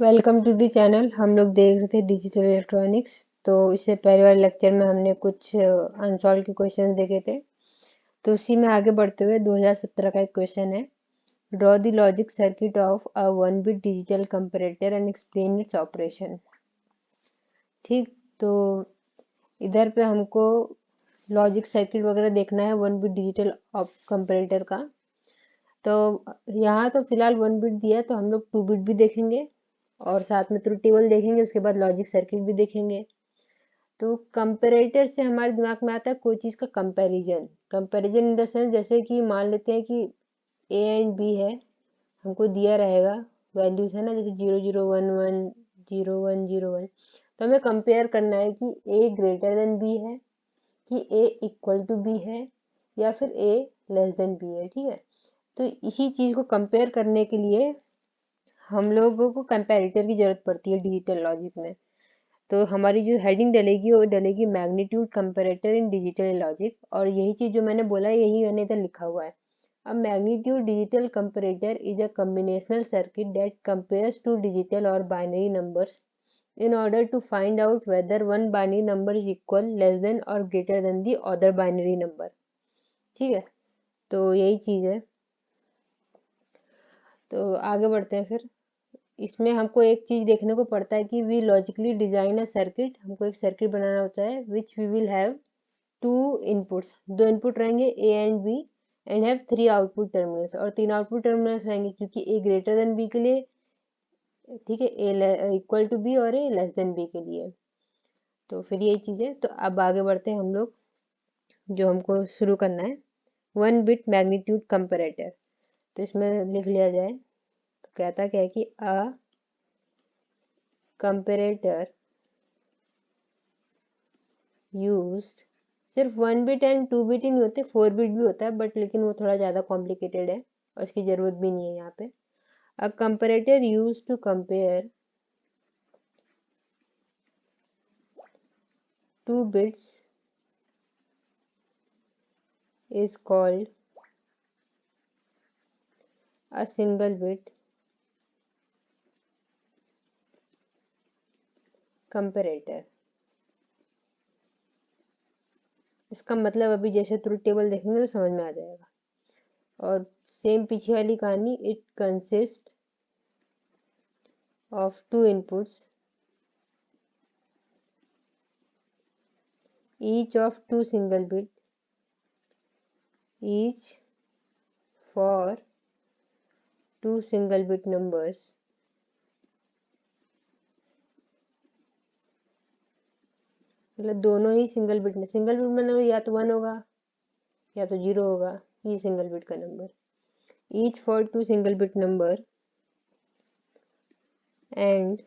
Welcome to the channel. हम लोग देख रहे थे डिजिटल इलेक्ट्रॉनिक्स। तो इससे पहले वाले लेक्चर में हमने कुछ अनसॉल्व के क्वेश्चन देखे थे। तो उसी में आगे बढ़ते हुए 2017 का एक क्वेश्चन है, draw the logic circuit of a 1 bit digital comparator and explain its operation. ठीक, तो इधर पे हमको लॉजिक सर्किट वगैरह देखना है 1 बिट डिजिटल कंपैरेटर का। तो यहाँ तो फिलहाल 1 बिट दिया है, तो हम लोग 2 बिट भी देखेंगे और साथ में ट्रुथ टेबल देखेंगे, उसके बाद लॉजिक सर्किट भी देखेंगे। तो कंपैरेटर से हमारे दिमाग में आता है कोई चीज़ का comparison. Comparison in the sense, जैसे कि मान लेते हैं कि ए एंड बी है, हमको दिया रहेगा वैल्यूज है ना, जैसे 0011 0101। तो हमें कंपेयर करना है कि ए ग्रेटर देन बी है, कि ए इक्वल टू बी है, या फिर ए लेस देन बी है। ठीक है, तो इसी चीज़ को कंपेयर करने के लिए हम लोगों को कंपैरेटर की जरूरत पड़ती है डिजिटल लॉजिक में। तो हमारी जो हेडिंग डलेगी वो डलेगी magnitude comparator in digital logic, और यही चीज़ जो मैंने बोला है यही मैंने इधर लिखा हुआ है। अब magnitude digital comparator is a combinational circuit that compares two digital और binary numbers in order to find out whether one binary number is equal, less than or greater than the other binary number। ठीक है, तो यही चीज़ है। तो आगे बढ़ते हैं फिर। इसमें हमको एक चीज देखने को पड़ता है कि we logically design a circuit. हमको एक सर्किट बनाना होता है which we will have two inputs, दो इनपुट रहेंगे A and B, and have 3 output terminals, और 3 आउटपुट टर्मिनल्स रहेंगे क्योंकि ए ग्रेटर देन बी के लिए, ठीक है, ए इक्वल टू बी और ए लेस देन बी के लिए। तो फिर यही चीज है। तो अब आगे बढ़ते हैं हम लोग, जो हमको शुरू करना है 1 बिट मैग्नीट्यूड कंपैरेटर। तो इसमें लिख लिया जाए, तो कहता क्या है कि अ कंपैरेटर यूज्ड, सिर्फ 1 बिट एंड 2 बिट ही नहीं होते, 4 बिट भी होता है, बट लेकिन वो थोड़ा ज़्यादा कॉम्प्लिकेटेड है और इसकी ज़रूरत भी नहीं है यहाँ पे। A comparator used to compare 2 bits is called a single bit comparator। इसका मतलब अभी जैसे ट्रुथ टेबल देखेंगे तो समझ में आ जाएगा। और सेम पीछे वाली कहानी, it consist of 2 inputs each of 2 single bit each for 2 single bit numbers मतलब दोनों ही सिंगल बिट में, सिंगल बिट मतलब या तो 1 होगा या तो 0 होगा, ये सिंगल बिट का number. Each for 2 single bit number and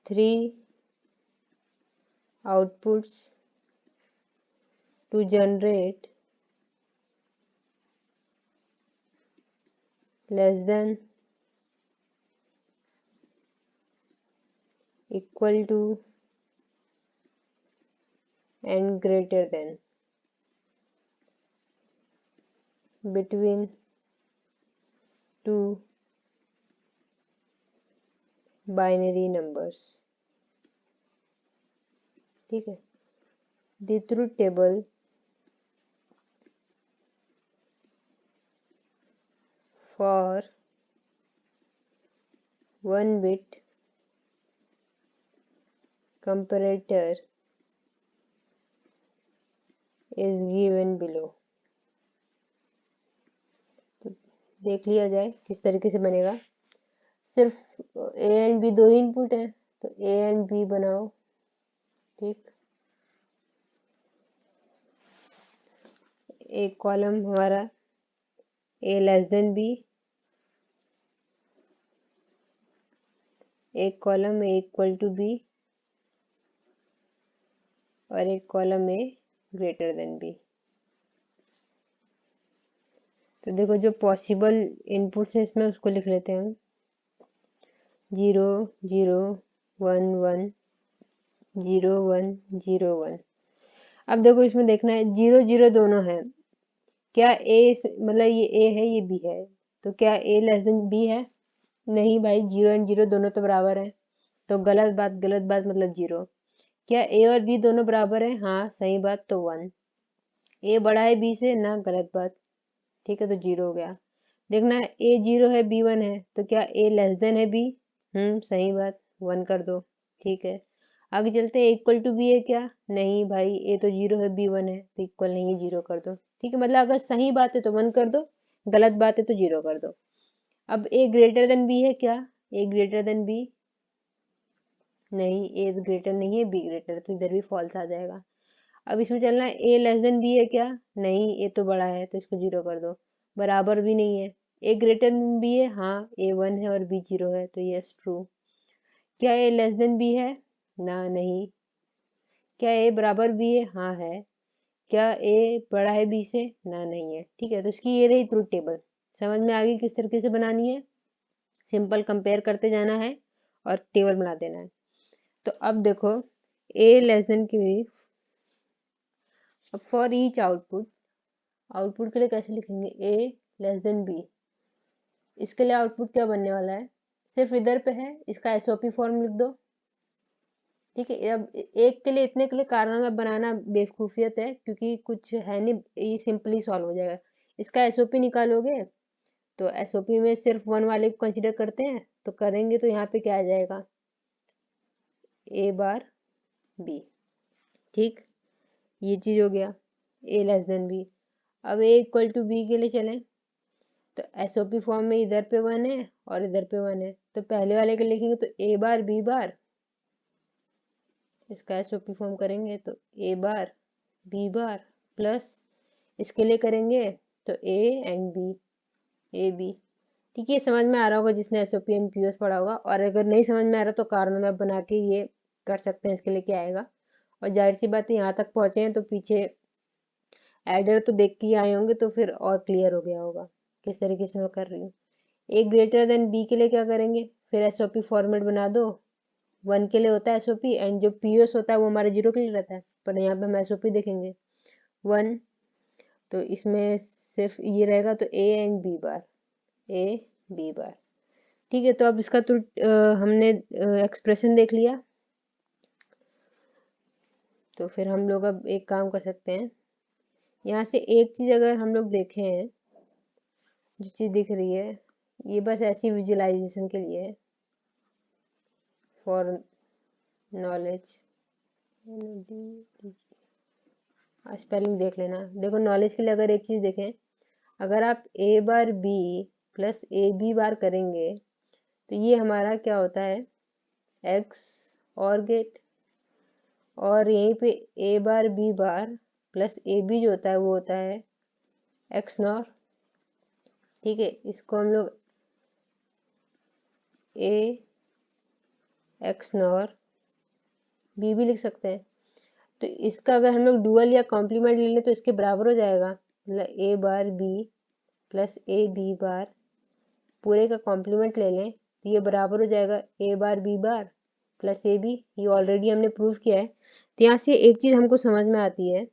3 outputs to generate less than equal to and greater than between 2 binary numbers। ठीक है, the truth table for 1 bit comparator is given below। तो देख लिया जाए किस तरीके से बनेगा। सिर्फ ए एंड बी दो ही इनपुट है, तो ए एंड बी बनाओ। ठीक, एक कॉलम हमारा ए लेस देन बी, एक column A equal to B, और एक column A greater than B. तो देखो जो पॉसिबल इनपुट्स है इसमें उसको लिख लेते हैं हम, 0 0 1 1 0 1 0 1। अब देखो इसमें देखना है 0 0 दोनों है, क्या ए मतलब ये ए है ये बी है, तो क्या ए लेस देन बी है? नहीं भाई, 0 एंड 0 दोनों तो बराबर है, तो गलत बात मतलब 0। क्या ए और बी दोनों बराबर है? हाँ सही बात, तो 1। ए बड़ा है बी से ना, गलत बात। ठीक है, तो 0 हो गया। देखना, ए 0 है बी 1 है, तो क्या ए लेस देन है बी? सही बात, 1 कर दो। ठीक है, आगे चलते हैं। इक्वल टू बी है क्या? नहीं भाई, ए तो 0 है बी 1 है, तो इक्वल नहीं, 0 कर दो। ठीक है, मतलब अगर सही बात है तो 1 कर दो, गलत बात है तो 0 कर दो। अब ए ग्रेटर देन बी है क्या? ए ग्रेटर देन बी? नहीं, ए ग्रेटर नहीं है, बी ग्रेटर, तो इधर भी फॉल्स आ जाएगा। अब इसमें चलना है, ए लेस देन बी है क्या? नहीं, ए तो बड़ा है, तो इसको 0 कर दो। बराबर भी नहीं है। ए ग्रेटर देन बी है? हाँ, ए 1 है और बी 0 है, तो यस ट्रू। क्या ए लेस देन बी है? ना, नहीं। क्या ए बराबर बी है? हाँ है। क्या ए बड़ा है बी से? ना, नहीं है। ठीक है, तो इसकी ये रही ट्रुथ टेबल। समझ में आ गई किस तरीके से बनानी है? सिंपल कंपेयर करते जाना है और टेबल बना देना है। तो अब देखो, ए लेस देन की, अब फॉर ईच आउटपुट, आउटपुट के लिए कैसे लिखेंगे? ए लेस देन बी, इसके लिए आउटपुट क्या बनने वाला है? सिर्फ इधर पे है, इसका एसओपी फॉर्म लिख दो। ठीक है, अब एक के लिए, इतने के लिए कारनामा बनाना बेवकूफियत है, क्योंकि कुछ है नहीं, ये सिंपली सॉल्व हो जाएगा। इसका एसओपी निकालोगे तो एसओपी में सिर्फ 1 वाले को कंसीडर करते हैं, तो करेंगे तो यहाँ पे क्या आ जाएगा? A bar B. ठीक, ये चीज हो गया, ए लेस देन बी। अब ए इक्वल टू बी के लिए चलें, तो एसओपी फॉर्म में इधर पे 1 है और इधर पे 1 है, तो पहले वाले के लिखेंगे तो ए बार बी बार, इसका एसओपी फॉर्म करेंगे तो ए बार बी बार प्लस, इसके लिए करेंगे तो A and B, A B. ठीक है, समझ में आ रहा होगा जिसने एसओपी एंड पीओएस पढ़ा होगा, और अगर नहीं समझ में आ रहा तो कार्नो मैप बना के ये कर सकते हैं, इसके लिए क्या आएगा। और जाहिर सी बात है, यहाँ तक पहुंचे हैं तो पीछे एडर तो देख के ही आए होंगे, तो फिर और क्लियर हो गया होगा किस तरीके से मैं कर रही हूँ। ए ग्रेटर देन बी के लिए क्या करेंगे? फिर एसओपी फॉर्मेट बना दो। 1 के लिए होता है एसओपी, एंड जो पीओएस होता है वो हमारे 0 के लिए रहता है, पर यहाँ पे हम एसओपी देखेंगे 1, तो इसमें सिर्फ ये रहेगा, तो A and B bar, A B bar. ठीक है, तो अब इसका तो हमने एक्सप्रेशन देख लिया, तो फिर हम लोग अब एक काम कर सकते हैं। यहाँ से एक चीज अगर हम लोग देखें, जो चीज दिख रही है, ये बस ऐसी विजुअलाइजेशन के लिए है, फॉर नॉलेज। स्पेलिंग देख लेना। देखो, नॉलेज के लिए अगर एक चीज देखें, अगर आप A bar B plus A B bar करेंगे, तो ये हमारा क्या होता है? एक्स और गेट, और यहीं पे A bar B bar plus A B जो होता है वो होता है एक्स नॉर। ठीक है, इसको हम लोग ए एक्स नॉर बी भी लिख सकते हैं। तो इसका अगर हम लोग डुअल या कॉम्प्लीमेंट ले लें तो इसके बराबर हो जाएगा, मतलब A bar B plus A B bar, पूरे का कॉम्प्लीमेंट ले लें तो ये बराबर हो जाएगा A bar B bar plus A B. ये ऑलरेडी हमने प्रूव किया है। तो यहाँ से एक चीज हमको समझ में आती है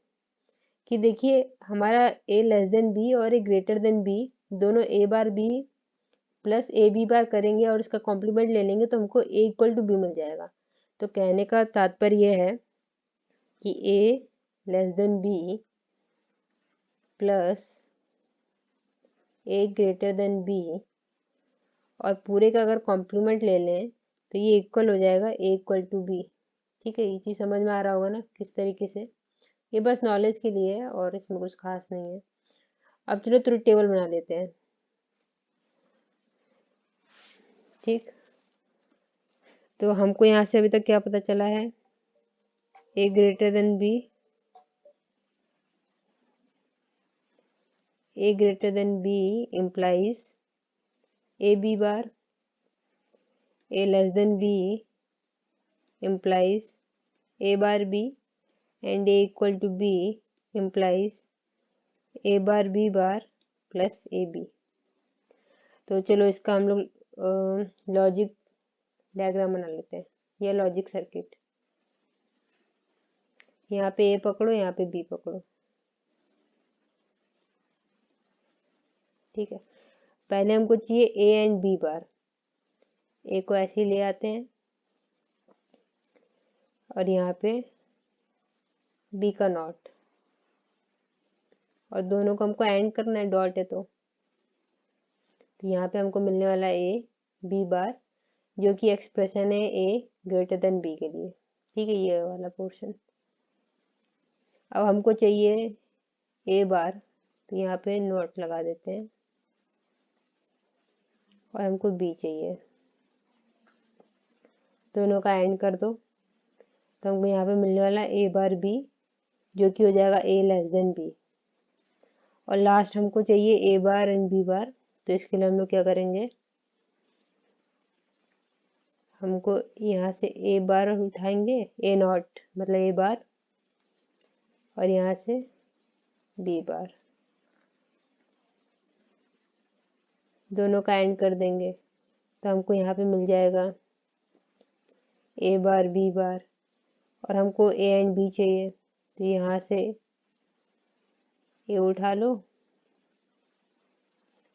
कि देखिए, हमारा ए लेस देन बी और ए ग्रेटर देन बी, दोनों A bar B plus A B bar करेंगे और इसका कॉम्प्लीमेंट ले लेंगे तो हमको ए इक्वल टू बी मिल जाएगा। तो कहने का तात्पर्य यह है कि A less than B plus A greater than B, और पूरे का अगर कॉम्प्लीमेंट ले लें तो ये इक्वल हो जाएगा ए इक्वल टू बी। ठीक है, ये चीज़ समझ में आ रहा होगा ना किस तरीके से? ये बस नॉलेज के लिए है और इसमें कुछ खास नहीं है। अब चलो ट्रुथ टेबल बना लेते हैं। ठीक, तो हमको यहाँ से अभी तक क्या पता चला है? A greater than B, A greater than B implies A B bar, A less than B implies A bar B, and A equal to B implies A bar B bar plus A B. तो चलो इसका हम लोग logic diagram बना लेते हैं, या logic circuit. यहाँ पे ए पकड़ो, यहाँ पे बी पकड़ो। ठीक है, पहले हमको चाहिए ए एंड बी बार, ए को ऐसे ही ले आते हैं और यहाँ पे बी का नॉट, और दोनों को हमको एंड करना है, डॉट है तो यहाँ पे हमको मिलने वाला ए बी बार, जो कि एक्सप्रेशन है ए ग्रेटर देन बी के लिए। ठीक है, ये वाला पोर्शन। अब हमको चाहिए ए बार, तो यहाँ पे नोट लगा देते हैं, और हमको बी चाहिए, दोनों का एंड कर दो, तो हमको यहाँ पे मिलने वाला ए बार बी, जो कि हो जाएगा ए लेस देन बी। और लास्ट हमको चाहिए ए बार एंड बी बार, तो इसके लिए हम लोग क्या करेंगे, हमको यहाँ से ए बार उठाएंगे, ए नॉट मतलब ए बार, और यहाँ से बी बार, दोनों का एंड कर देंगे, तो हमको यहाँ पे मिल जाएगा ए बार बी बार, और हमको ए एंड बी चाहिए, तो यहाँ से ए उठा लो,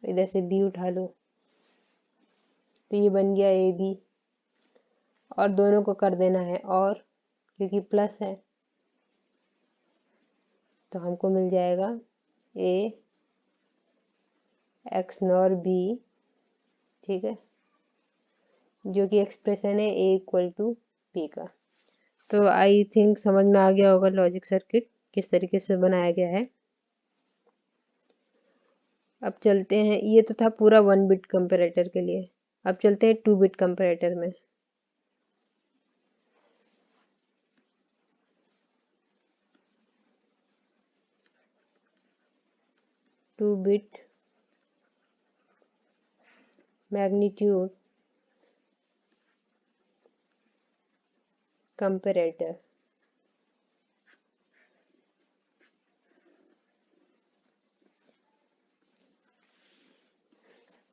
इधर से बी उठा लो, तो ये बन गया ए बी, और दोनों को कर देना है और, क्योंकि प्लस है, तो हमको मिल जाएगा ए एक्स नॉर बी, ठीक है, जो कि एक्सप्रेशन है ए इक्वल टू बी का। तो आई थिंक समझ में आ गया होगा लॉजिक सर्किट किस तरीके से बनाया गया है। अब चलते हैं, ये तो था पूरा 1 बिट कंपैरेटर के लिए, अब चलते हैं 2 बिट कंपैरेटर में। 2 बिट मैग्नीट्यूड कंपैरेटर।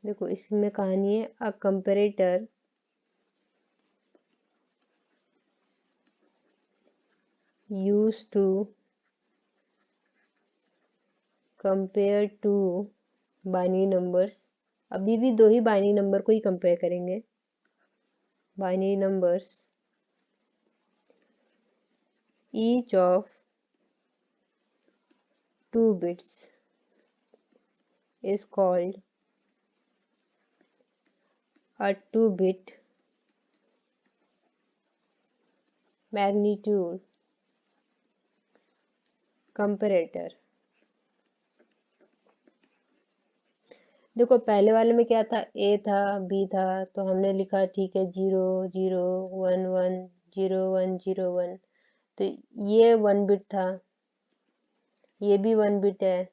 देखो इसमें कहानी है, a comparator used to compare two binary numbers. अभी भी दो ही बाइनरी नंबर को ही कंपेयर करेंगे, binary numbers each of 2 bits is called a 2 bit magnitude comparator। देखो पहले वाले में क्या था, ए था बी था, तो हमने लिखा ठीक है 0 0 1 1 0 1 0 1, तो ये 1 बिट था, ये भी 1 बिट है,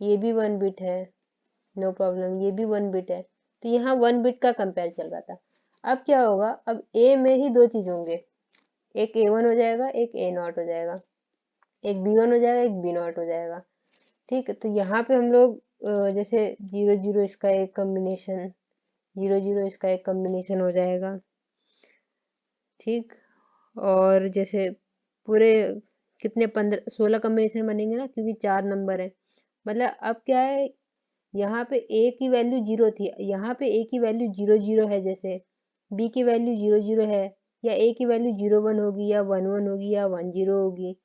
ये भी 1 बिट है, नो प्रॉब्लम, ये भी 1 बिट है, तो यहाँ 1 बिट का कंपेयर चल रहा था। अब क्या होगा, अब ए में ही दो चीज होंगे, एक A1 हो जाएगा, एक A नॉट हो जाएगा, एक B1 हो जाएगा, एक B नॉट हो जाएगा। ठीक है, तो यहाँ पे हम लोग जैसे 0 0 इसका एक कॉम्बिनेशन, 0 0 इसका एक कॉम्बिनेशन हो जाएगा, ठीक, और जैसे पूरे कितने 15 16 कॉम्बिनेशन बनेंगे ना, क्योंकि 4 नंबर है, मतलब अब क्या है, यहाँ पे ए की वैल्यू 0 थी, यहाँ पे ए की वैल्यू 0 0 है, जैसे बी की वैल्यू 0 0 है, या ए की वैल्यू 0 1 होगी, या 1 1 होगी, या 1 0 होगी,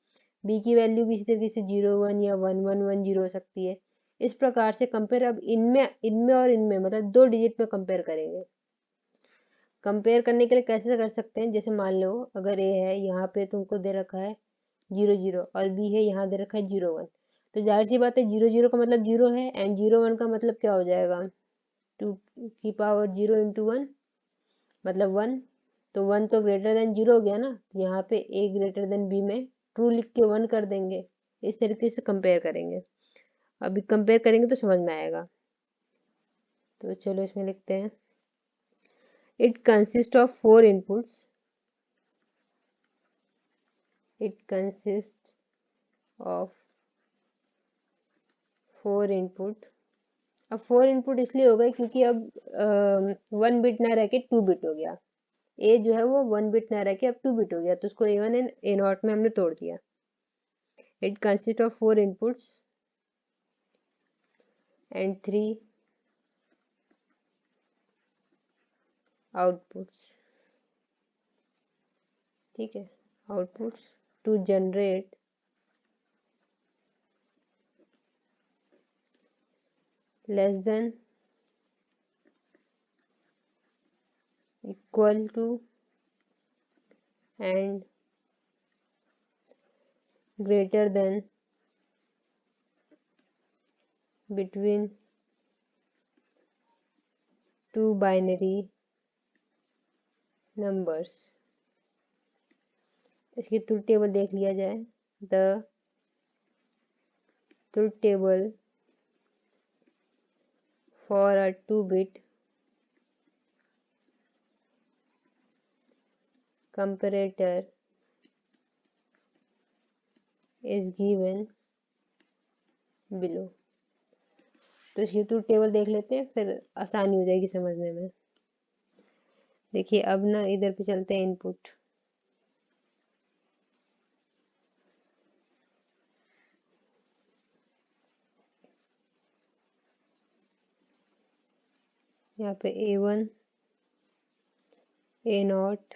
बी की वैल्यू भी इसी तरीके से 0 1 या 1 1 1 0 हो सकती है। इस प्रकार से कंपेयर, अब इनमें इनमें और इनमें मतलब 2 डिजिट में कंपेयर करेंगे। कंपेयर करने के लिए कैसे कर सकते हैं, जैसे मान लो अगर ए है, यहाँ पे तुमको दे रखा है 0 0, और बी है, यहाँ दे रखा है 0 1, तो जाहिर सी बात है 0 0 का मतलब 0 है, एंड 0 1 का मतलब क्या हो जाएगा, 2 की पावर 0 इंटू 1 मतलब 1, तो 1 तो ग्रेटर देन 0 हो गया ना, तो यहाँ पे ए ग्रेटर देन बी में ट्रू लिख के 1 कर देंगे, इस तरीके से कंपेयर करेंगे। अभी कंपेयर करेंगे तो समझ में आएगा, तो चलो इसमें लिखते हैं, it consist of 4 inputs, it consists of 4 input. अब 4 इनपुट इसलिए हो गए क्योंकि अब 1 बिट ना रह के 2 बिट हो गया, ए जो है वो 1 बिट ना रह के अब 2 बिट हो गया, तो उसको A1 एंड A नॉट में हमने तोड़ दिया। It consist of 4 inputs and 3 outputs, ठीक है, outputs to generate less than equal to and greater than between two binary numbers। इसकी ट्रुथ टेबल देख लिया जाए। The truth table for a 2-bit comparator is given below। तो इसकी truth table देख लेते हैं, फिर आसानी हो जाएगी समझने में। देखिए अब ना इधर पे चलते हैं इनपुट। यहाँ पे A1, A0,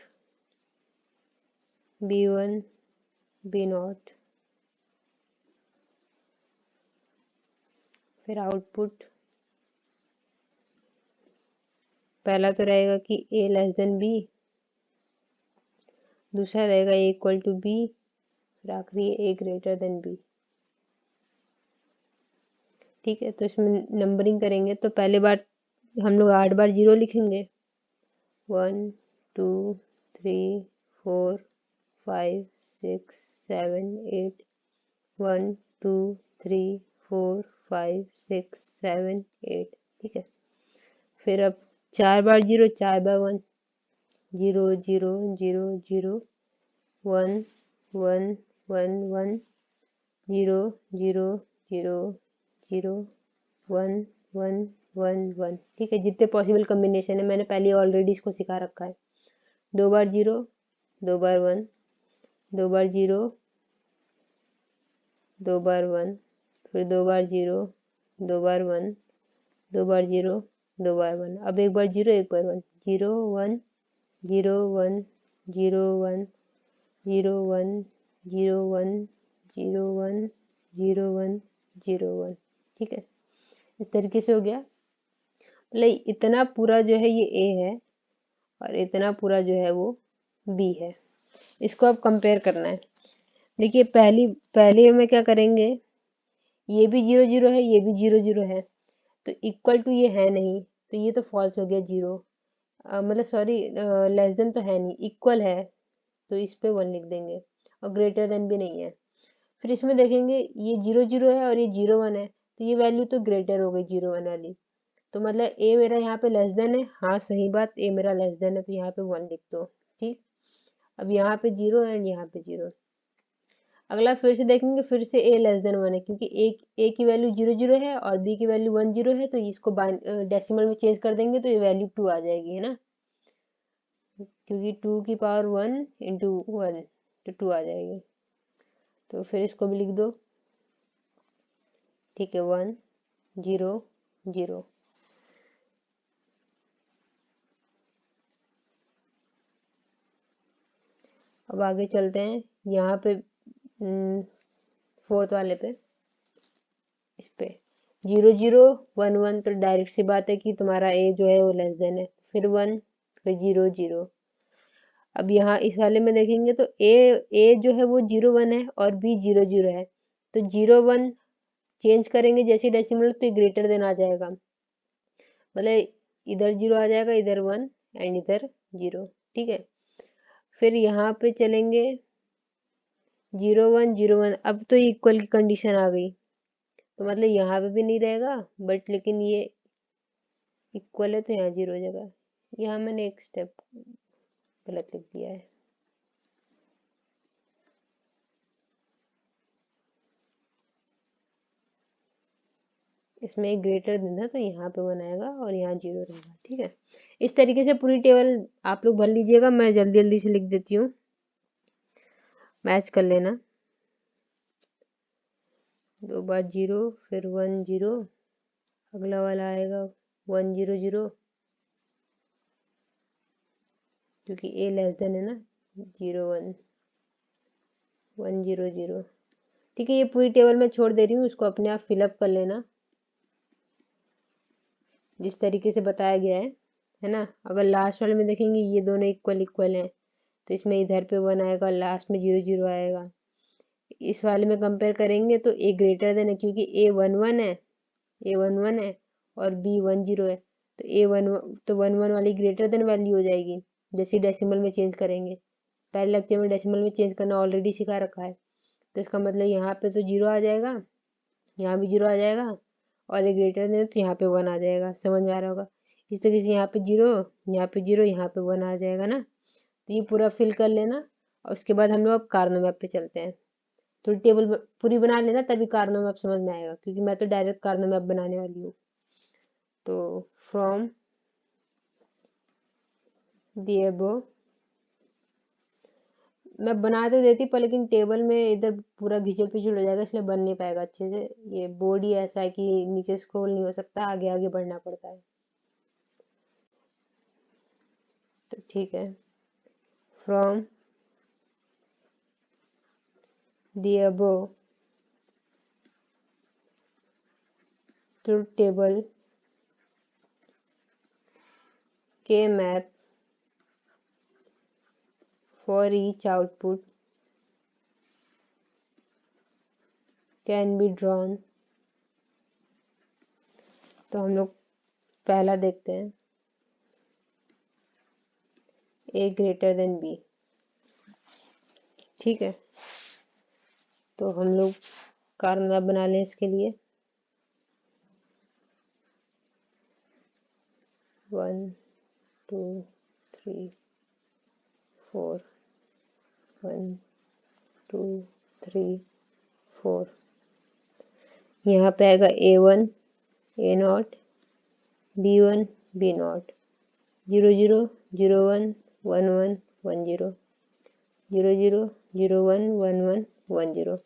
B1, B0, फिर आउटपुट पहला तो रहेगा कि A लेस देन B, दूसरा रहेगा A इक्वल टू B, फिर आखिरी A ग्रेटर देन B। ठीक है, तो इसमें नंबरिंग करेंगे तो पहले बार हम लोग 8 बार 0 लिखेंगे। 1 2 3 4 5 6 7 8 1 2 3 4 5 6 7 8। ठीक है, फिर अब 4 बार 0, 4 बार 1, 0 0 0 0 1 1 1 1 0 0 0 0 1 1 1 1। ठीक है, जितने पॉसिबल कम्बिनेशन है मैंने पहले ऑलरेडी इसको सिखा रखा है। 2 बार 0, 2 बार 1, 2 बार 0, 2 बार 1, फिर 2 बार 0, 2 बार 1, 2 बार 0, 2 बार 1। अब एक बार 0, एक बार 1, 0 1 0 1 0 1 0 1 0 1 0 1 0 1 0 1। ठीक है, इस तरीके से हो गया। मतलब इतना पूरा जो है ये A है और इतना पूरा जो है वो B है। इसको अब कंपेयर करना है। देखिए पहले में क्या करेंगे, ये भी 0 0 है, ये भी 0 0 है, तो इक्वल टू ये है नहीं, तो ये तो फॉल्स हो गया 0। मतलब सॉरी, लेस देन तो है नहीं, इक्वल है, तो इस पे 1 लिख देंगे, और ग्रेटर देन भी नहीं है। फिर इसमें देखेंगे ये 0 0 है और ये 0 1 है, तो ये वैल्यू तो ग्रेटर हो गई 0 1 वाली। तो मतलब ए मेरा यहाँ पे लेस देन है, हाँ सही बात, ए मेरा लेस देन है, तो यहाँ पे 1 लिख दो। ठीक, अब यहाँ पे 0 एंड यहाँ पे 0। अगला फिर से देखेंगे, फिर से ए लेस देन 1 है, क्योंकि ए की वैल्यू 0 0 है और बी की वैल्यू 1 0 है, तो इसको डेसिमल में चेंज कर देंगे तो ये वैल्यू 2 आ जाएगी, है ना, क्योंकि 2 की पावर 1 इंटू 1, तो 2 आ जाएगी। तो फिर इसको भी लिख दो। ठीक है, 1 0 0। अब आगे चलते हैं यहाँ पे फोर्थ वाले पे, इस पे 0 0 1 1, तो डायरेक्ट सी बात है कि तुम्हारा ए जो है वो लेस देन है, फिर 1, फिर 0 0। अब यहाँ इस वाले में देखेंगे तो ए जो है वो 0 1 है और बी 0 0 है, तो 0 1 चेंज करेंगे जैसे डेसिमल, तो ग्रेटर देन आ जाएगा, मतलब इधर 0 आ जाएगा, इधर 1 एंड इधर 0। ठीक है, फिर यहाँ पे चलेंगे 0 1 0 1, अब तो इक्वल की कंडीशन आ गई, तो मतलब यहाँ पे भी नहीं रहेगा, बट लेकिन ये इक्वल है तो यहाँ 0 हो जाएगा। यहाँ मैंने एक स्टेप गलत लिख दिया है। इसमें एक ग्रेटर देन था, तो यहाँ पे 1 आएगा और यहाँ 0 रहेगा। ठीक है, इस तरीके से पूरी टेबल आप लोग भर लीजिएगा, मैं जल्दी जल्दी से लिख देती हूँ, मैच कर लेना। 2 बार 0, फिर 1 0, अगला वाला आएगा 1 0 0, क्योंकि ए लेस देन है ना 0 1 1 0 0। ठीक है, ये पूरी टेबल मैं छोड़ दे रही हूँ, इसको अपने आप फिलअप कर लेना जिस तरीके से बताया गया है ना। अगर लास्ट वाले में देखेंगे ये दोनों इक्वल इक्वल हैं, तो इसमें इधर पे 1 आएगा, लास्ट में 0 0 आएगा। इस वाले में कंपेयर करेंगे तो ए ग्रेटर देन है, क्योंकि ए 1 1 है, ए 1 1 है और बी 1 0 है, तो ए 1 तो 1 1 वाली ग्रेटर देन वैल्यू हो जाएगी जैसे डेसिमल में चेंज करेंगे। पहले लेक्चर में डेसिमल में चेंज करना ऑलरेडी सिखा रखा है, तो इसका मतलब यहाँ पे तो 0 आ जाएगा, यहाँ भी 0 आ जाएगा, और ये ग्रेटर देन तो यहाँ पे 1 आ जाएगा। समझ में आ रहा होगा। इस तरीके से यहाँ पे 0, यहाँ पे 0, यहाँ पे 1 आ जाएगा ना। तो ये पूरा फिल कर लेना, और उसके बाद हम लोग अब कार्नो मैप पे चलते हैं। थोड़ी टेबल पूरी बना लेना, तभी कार्नो मैप समझ में आएगा, क्योंकि मैं तो डायरेक्ट कार्नो मैप बनाने वाली हूँ। तो फ्रॉम द अबव, मैं बना तो देती पर लेकिन टेबल में इधर पूरा घिचड़ पिचड़ हो जाएगा, इसलिए बन नहीं पाएगा अच्छे से। ये बोर्ड ही ऐसा है कि नीचे स्क्रॉल नहीं हो सकता, आगे आगे बढ़ना पड़ता है। तो ठीक है, from the above truth table K map for each output can be drawn. तो हम लोग पहला देखते हैं, ए ग्रेटर देन बी। ठीक है, तो हम लोग कार्नो मैप बना लें इसके लिए। 1 2 3 4 1 2 3 4। यहाँ पे आएगा A1 A0 B1 B0 0 0 0 1 1 1 1 0 0 0 0 1 1 1 1 0।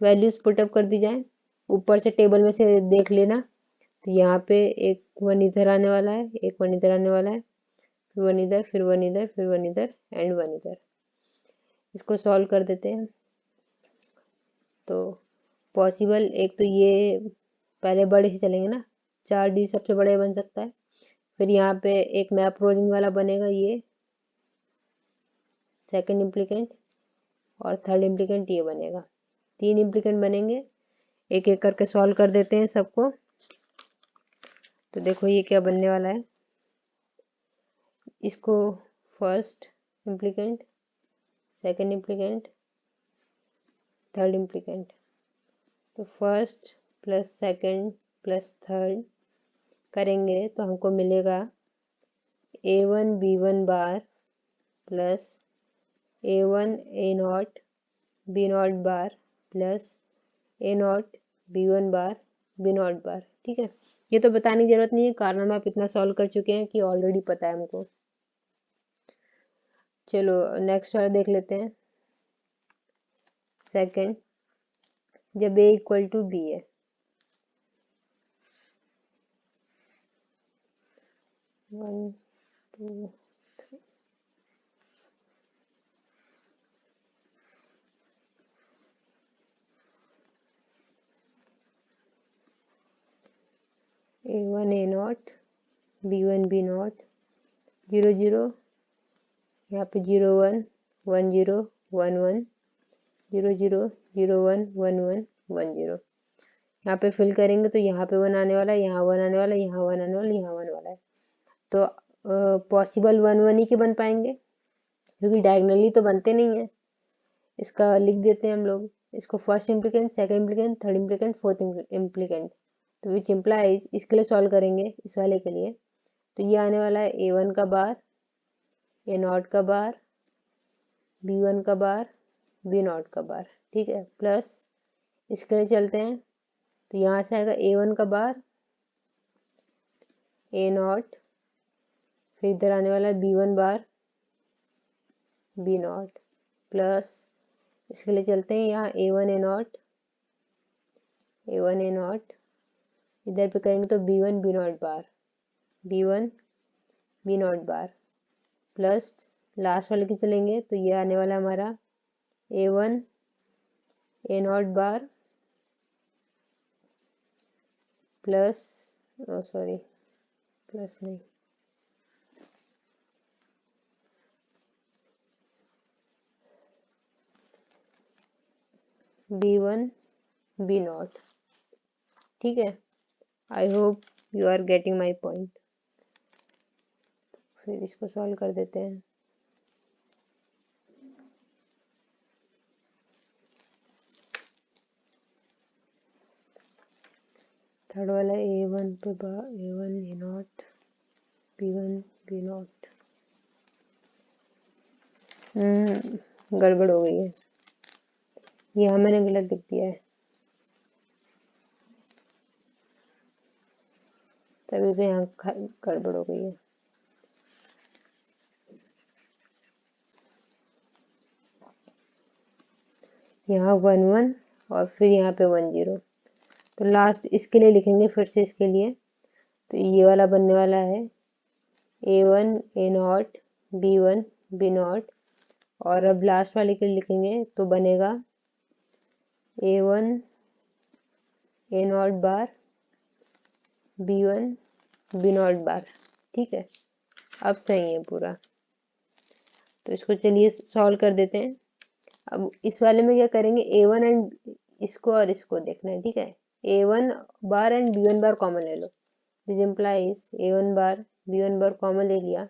Values put up कर दी जाए, ऊपर से टेबल में से देख लेना। तो यहाँ पे एक 1 इधर आने वाला है, एक 1 इधर आने वाला है, फिर 1 इधर, फिर 1 इधर, फिर 1 इधर एंड 1 इधर। इसको सॉल्व कर देते हैं। तो पॉसिबल एक तो ये पहले बड़े से चलेंगे ना, 4D सबसे बड़े बन सकता है। फिर यहाँ पे एक मैप रोलिंग वाला बनेगा, ये सेकंड इम्प्लीकेंट, और थर्ड इम्प्लीकेंट ये बनेगा। 3 इम्प्लीकेंट बनेंगे, एक एक करके सॉल्व कर देते हैं सबको। तो देखो ये क्या बनने वाला है। इसको first implicant, second implicant, third implicant, तो first plus second plus third करेंगे तो हमको मिलेगा A1 B1 bar plus A1 A0 B0 bar plus A0 B1 bar B0 बार। ठीक है, ये तो बताने की जरूरत नहीं है, कारण हम आप इतना सॉल्व कर चुके हैं कि ऑलरेडी पता है हमको। चलो नेक्स्ट वाला देख लेते हैं। सेकंड, जब A इक्वल टू B है, one two A1 A0 B1 B0 0 0, यहाँ पे 0 1 1 0 1 1 0 0 0 1 1 1 1 0। यहाँ पे फिल करेंगे तो यहाँ पे 1 आने वाला है, यहाँ 1 आने वाला है, यहाँ 1 आने वाला है, यहाँ 1 वाला है। तो पॉसिबल 1 1 ही के बन पाएंगे, क्योंकि डायगनली तो बनते नहीं है। इसका लिख देते हैं हम लोग, इसको first implicant, second implicant, third implicant, fourth implicant. तो विच इम्प्लाइज, इसके लिए सॉल्व करेंगे इस वाले के लिए। तो ये आने वाला है A1 का बार, A0 का बार, B1 का बार, B0 का बार। ठीक है, प्लस इसके लिए चलते हैं तो यहाँ से आएगा A1 का बार, A0, फिर इधर आने वाला है B1 बार B0, प्लस इसके लिए चलते हैं यहाँ A1 A0 A1 A0, इधर पे करेंगे तो B1 B0 बार B1 B0 bar, plus last वाले की चलेंगे तो ये आने वाला हमारा A1 A0 बार प्लस, सॉरी प्लस नहीं, B1 B0। ठीक है, I hope you are getting my point. फिर इसको सॉल्व कर देते हैं। थर्ड वाला A1 पे A1 A0 B1 B0, गड़बड़ हो गई है, यहाँ मैंने गलत लिख दिया है, तभी तो यहाँ गड़बड़ हो गई है। यहाँ 1 1 और फिर यहाँ पे 1 0, तो लास्ट इसके लिए लिखेंगे फिर से इसके लिए, तो ये वाला बनने वाला है A1 A0 B1 B0, और अब लास्ट वाले के लिए लिखेंगे तो बनेगा A1 A0 बार B1 B0 बार। ठीक है, अब सही है पूरा। तो इसको चलिए सॉल्व कर देते हैं। अब इस वाले में क्या करेंगे, A1 एंड इसको और इसको देखना है। ठीक है, A1 bar and B1 bar common ले लो, this implies A1 bar B1 bar common ले लिया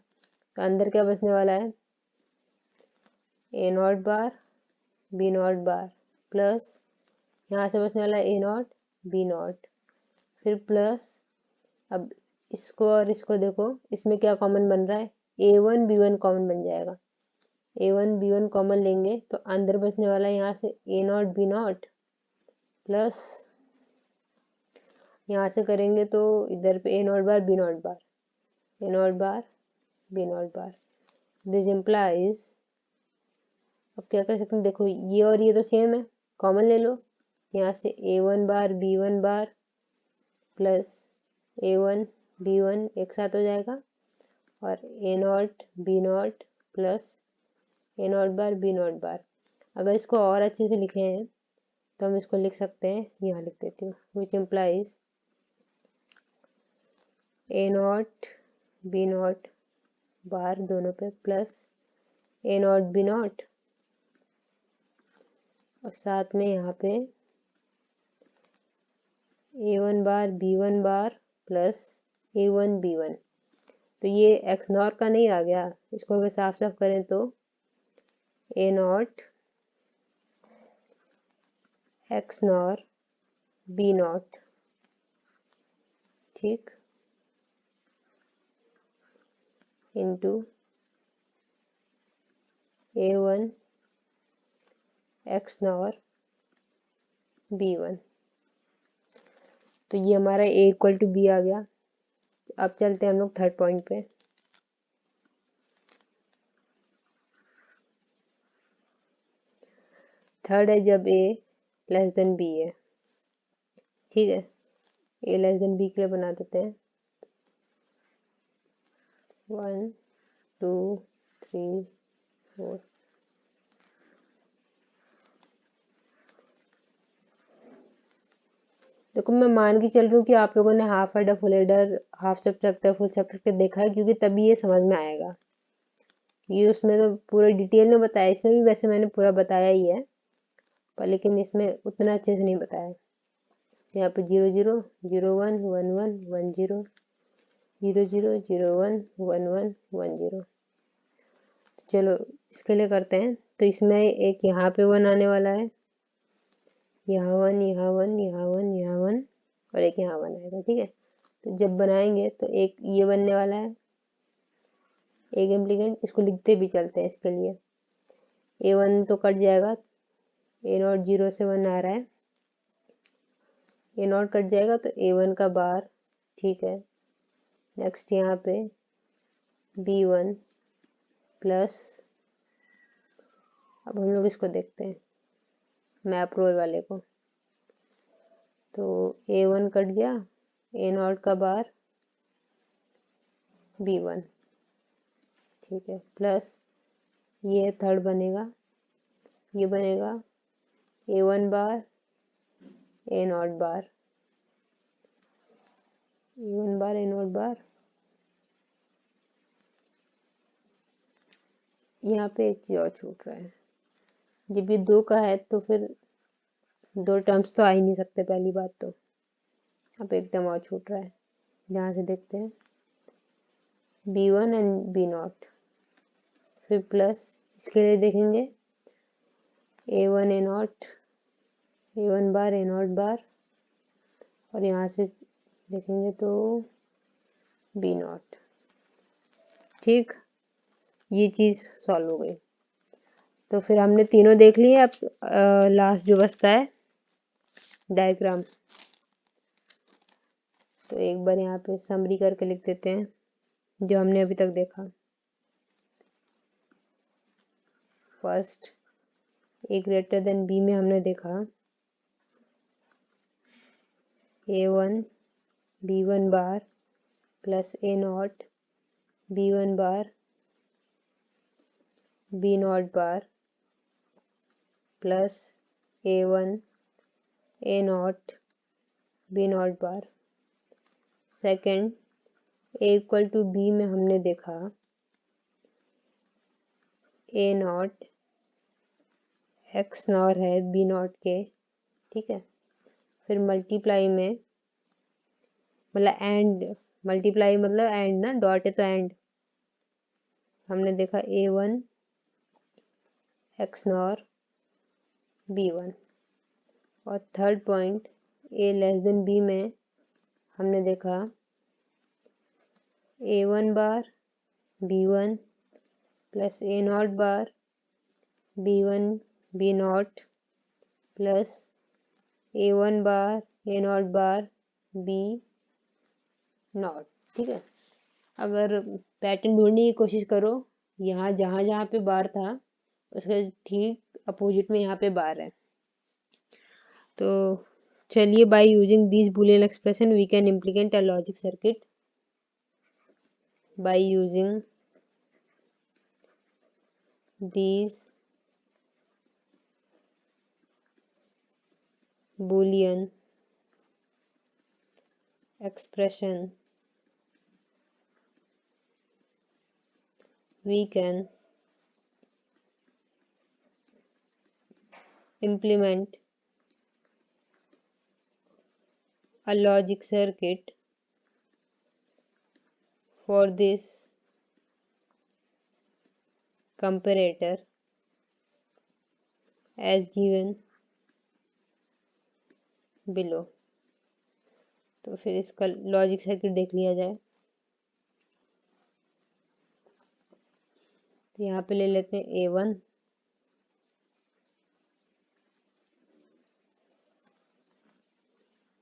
तो अंदर क्या बचने वाला है, A0 बार B0 बार प्लस यहाँ से बचने वाला है A0 B0, फिर प्लस, अब इसको और इसको देखो, इसमें क्या कॉमन बन रहा है, A1 B1 कॉमन बन जाएगा। A1 B1 कॉमन लेंगे तो अंदर बचने वाला है यहाँ से A0 B0 प्लस यहाँ से करेंगे तो इधर पे A0 bar B0 bar A0 bar B0 bar, this implies, अब क्या कर सकते हैं, देखो ये और ये तो सेम है, कॉमन ले लो, यहाँ से A1 bar B1 bar plus A1 B1 एक साथ हो जाएगा, और A0 B0 प्लस A0 बार B0 बार। अगर इसको और अच्छे से लिखे हैं तो हम इसको लिख सकते हैं, यहाँ लिख देती हूँ, विच इम्प्लाइज A0 B0 बार दोनों पे प्लस A0 B0, और साथ में यहाँ पे A1 bar B1 bar plus A1 B1। तो ये XNOR का नहीं आ गया, इसको अगर साफ साफ करें तो A0 XNOR B0। ठीक, इंटू A1 XNOR B1। तो ये हमारा A इक्वल टू B आ गया। अब चलते हैं हम लोग थर्ड पॉइंट पे। थर्ड है जब A लेस देन B है। ठीक है, A लेस देन B के लिए बना देते हैं 1 2 3 4। देखो मैं मान के चल रही हूँ कि आप लोगों ने half adder full adder half subtractor full subtractor देखा है, क्योंकि तभी ये समझ में आएगा। ये उसमें तो पूरा डिटेल में बताया, इसमें भी वैसे मैंने पूरा बताया ही है, पर लेकिन इसमें उतना अच्छे से नहीं बताया। यहाँ पे 0 0 0 1 1 1 1 0 0 0 0 1 1 1 1 0। चलो इसके लिए करते हैं, तो इसमें एक यहाँ पे 1 आने वाला है, यहाँ 1 यहाँ 1 यहाँ 1 यहाँ 1, और एक यहाँ 1 आएगा। ठीक है, तो जब बनाएंगे तो एक ये बनने वाला है, एक इम्प्लीकेंट, इसको लिखते भी चलते हैं इसके लिए। A1 तो कट जाएगा, A0 0 से 1 आ रहा है, A0 कट जाएगा तो A1 का बार। ठीक है, नेक्स्ट यहाँ पे B1 प्लस, अब हम लोग इसको देखते हैं मैप रोल वाले को, तो A1 कट गया, A0 का बार B1। ठीक है, प्लस ये थर्ड बनेगा, ये बनेगा A1 बार A0 बार, A1 बार A0 बार। यहाँ पे एक चीज और छूट रहा है, जब ये 2 का है तो फिर 2 टर्म्स तो आ ही नहीं सकते, पहली बात तो। यहाँ पे एक टर्म और छूट रहा है, ध्यान से देखते हैं, B1 एंड B0, फिर प्लस इसके लिए देखेंगे A1 A0, A1 बार A0 बार, और यहाँ से देखेंगे तो B0। ठीक, ये चीज सॉल्व हो गई। तो फिर हमने तीनों देख लिए। अब लास्ट जो बचता है डायग्राम, तो एक बार यहाँ पे समरी करके लिख देते हैं जो हमने अभी तक देखा। First A greater than B में हमने देखा A1 B1 bar plus A0 B1 bar B0 bar plus A1 A0 B0 bar. Second A equal to B में हमने देखा A0 x नॉर है B0 के, ठीक है। फिर मल्टीप्लाई में, मतलब एंड, मल्टीप्लाई मतलब एंड ना, डॉट है तो एंड, हमने देखा A1 x नॉर B1। और third point A less than B में हमने देखा A1 bar B1 plus A0 बार B1 B0 प्लस A1 बार A0 बार B0। ठीक है, अगर पैटर्न ढूंढने की कोशिश करो, यहाँ जहाँ जहाँ पे बार था उसके ठीक अपोजिट में यहाँ पे बार है। तो चलिए, by using this Boolean expression we can implement a logic circuit. By using these Boolean expression we can implement a logic circuit for this comparator as given below। तो फिर इसका लॉजिक सर्किट देख लिया जाए। तो यहाँ पे ले लेते हैं A1,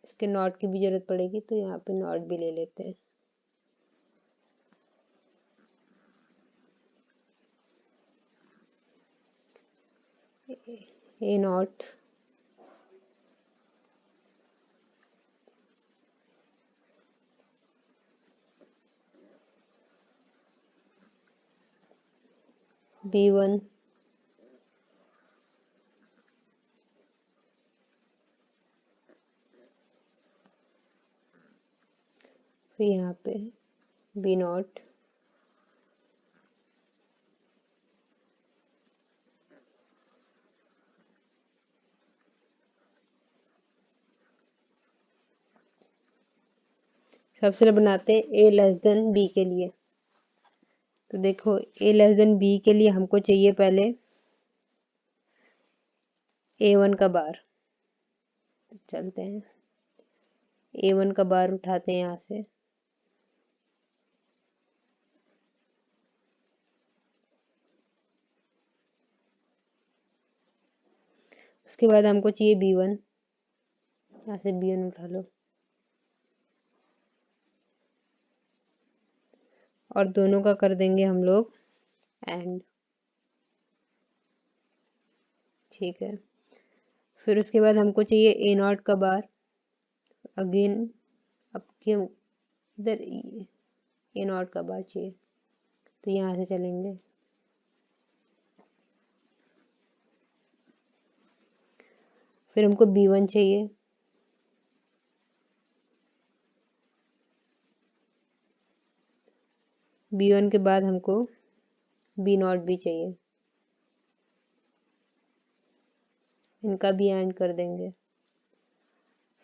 इसके नॉट की भी जरूरत पड़ेगी तो यहाँ पे नॉट भी ले लेते हैं। A0 B1 फिर यहाँ पे B0 सबसे बनाते हैं A लेस देन B के लिए। तो देखो A लेस देन B के लिए हमको चाहिए पहले A1 का बार। तो चलते हैं A1 का बार उठाते हैं यहाँ से, उसके बाद हमको चाहिए B1, यहाँ से B1 उठा लो और दोनों का कर देंगे हम लोग एंड। ठीक है, फिर उसके बाद हमको चाहिए A0 का बार। अगेन अब क्यों इधर A0 का बार चाहिए, तो यहाँ से चलेंगे फिर हमको B1 चाहिए, B1 के बाद हमको B0 भी चाहिए, इनका भी ऐड कर देंगे।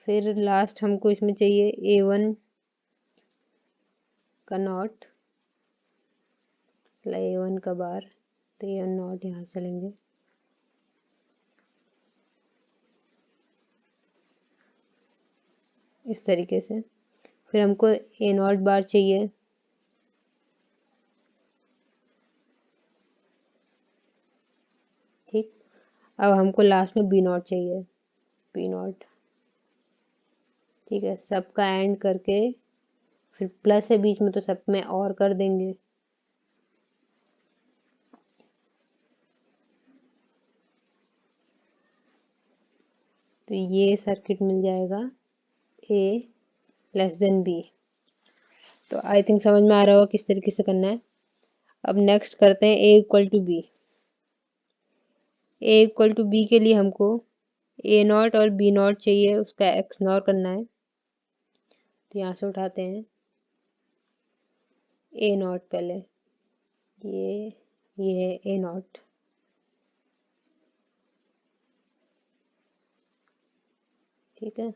फिर लास्ट हमको इसमें चाहिए A1 का नॉट, A1 का बार, तो A1 नॉट यहाँ चलेंगे। इस तरीके से। फिर हमको A0 बार चाहिए, ठीक। अब हमको लास्ट में B0 चाहिए, B0, ठीक है। सबका एंड करके फिर प्लस है बीच में तो सब में और कर देंगे। तो ये सर्किट मिल जाएगा A लेस देन B। तो आई थिंक समझ में आ रहा होगा किस तरीके से करना है। अब नेक्स्ट करते हैं A equal to B। A equal to B के लिए हमको A0 और B0 चाहिए, उसका XNOR करना है। तो यहाँ से उठाते हैं A0 पहले, ये है A0, ठीक है।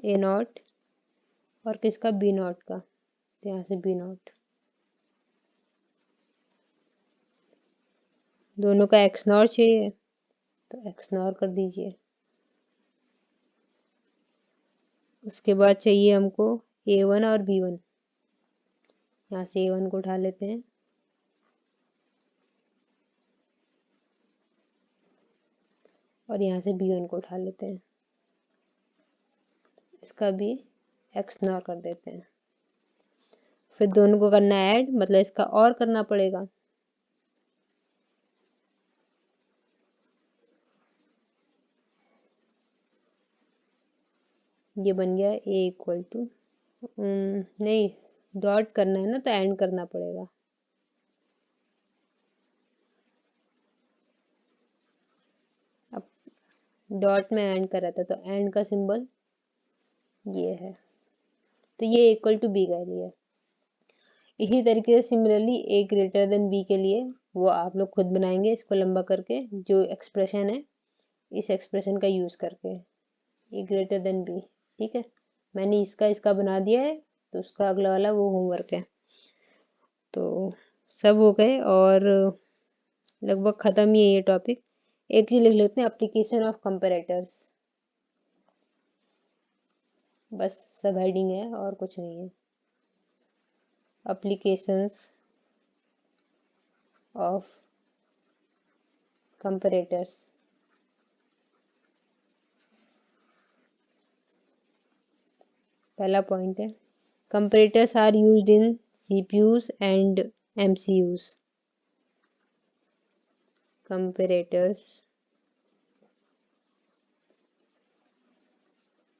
A0 और किसका B0 का, तो यहाँ से B0, दोनों का XNOR चाहिए तो XNOR कर दीजिए। उसके बाद चाहिए हमको A1 और B1, यहाँ से A1 को उठा लेते हैं और यहाँ से B1 को उठा लेते हैं, इसका भी XNOR कर देते हैं। फिर दोनों को करना है ऐड, मतलब इसका और करना पड़ेगा। ये बन गया A इक्वल टू, नहीं डॉट करना है ना, तो एंड करना पड़ेगा। अब डॉट में एंड कर रहा था तो एंड का सिंबल ये है, तो ये इक्वल टू B का लिए। इसी तरीके से similarly A greater than B के लिए वो आप लोग खुद बनाएंगे, इसको लंबा करके, जो एक्सप्रेशन है इस एक्सप्रेशन का यूज करके, A ग्रेटर देन B, ठीक है। मैंने इसका बना दिया है, तो उसका अगला वाला वो होमवर्क है। तो सब हो गए और लगभग खत्म ही है ये टॉपिक। एक चीज लिख लेते हैं, एप्लीकेशन ऑफ कंपैरेटर्स, बस सब हेडिंग है और कुछ नहीं है। एप्लीकेशंस ऑफ कंपैरेटर्स, पहला पॉइंट है, comparators are used in CPUs and MCUs। Comparators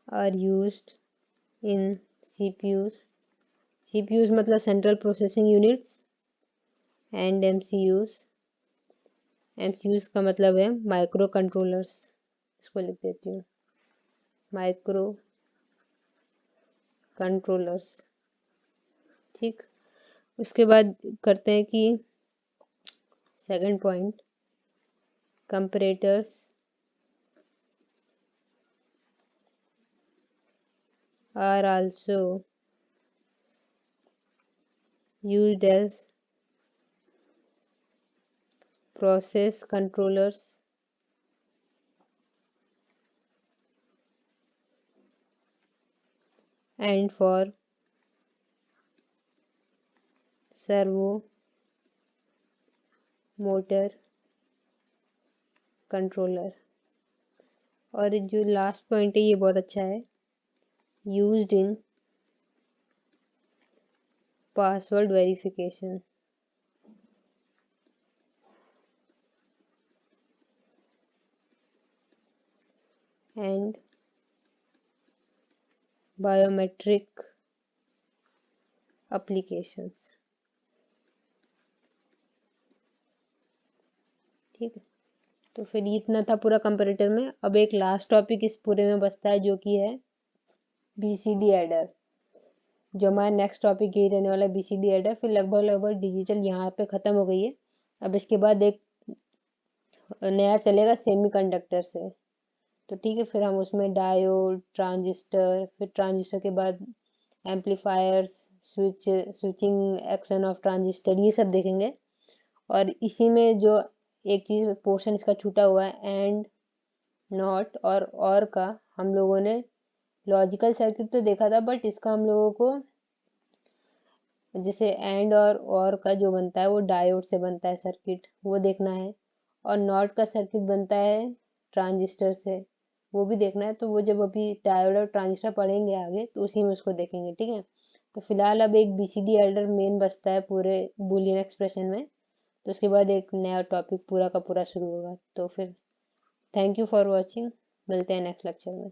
are used in CPUs मतलब central processing units, and MCUs का मतलब है माइक्रो कंट्रोलर्स। इसको लिख देती हूँ, माइक्रो कंट्रोलर्स, ठीक। उसके बाद करते हैं कि second point, comparators are also used as process controllers and for servo motor controller। और जो लास्ट पॉइंट है ये बहुत अच्छा है, used in password verification and biometric applications, ठीक है। तो फिर इतना था पूरा कंपैरेटर में। अब एक लास्ट टॉपिक इस पूरे में बचता है जो कि है बीसीडी एडर। जो हमारा नेक्स्ट टॉपिक यही रहने वाला है, बीसीडी एडर। फिर लगभग लगभग डिजिटल यहाँ पे खत्म हो गई है। अब इसके बाद एक नया चलेगा सेमीकंडक्टर से। तो ठीक है, फिर हम उसमें डायोड, ट्रांजिस्टर, फिर ट्रांजिस्टर के बाद amplifiers, switching action of transistor, ये सब देखेंगे। और इसी में जो एक चीज पोर्शन इसका छूटा हुआ है, एंड, नॉट और का, हम लोगों ने लॉजिकल सर्किट तो देखा था, बट इसका हम लोगों को जैसे एंड और का जो बनता है वो डायोड से बनता है सर्किट, वो देखना है। और नॉट का सर्किट बनता है ट्रांजिस्टर से, वो भी देखना है। तो वो जब अभी डायोड और ट्रांजिस्टर पढ़ेंगे आगे तो उसी में उसको देखेंगे, ठीक है। तो फिलहाल अब एक बीसीडी एडर मेन बचता है पूरे बुलियन एक्सप्रेशन में। तो उसके बाद एक नया टॉपिक पूरा का पूरा शुरू होगा। तो फिर थैंक यू फॉर वॉचिंग, मिलते हैं नेक्स्ट लेक्चर में।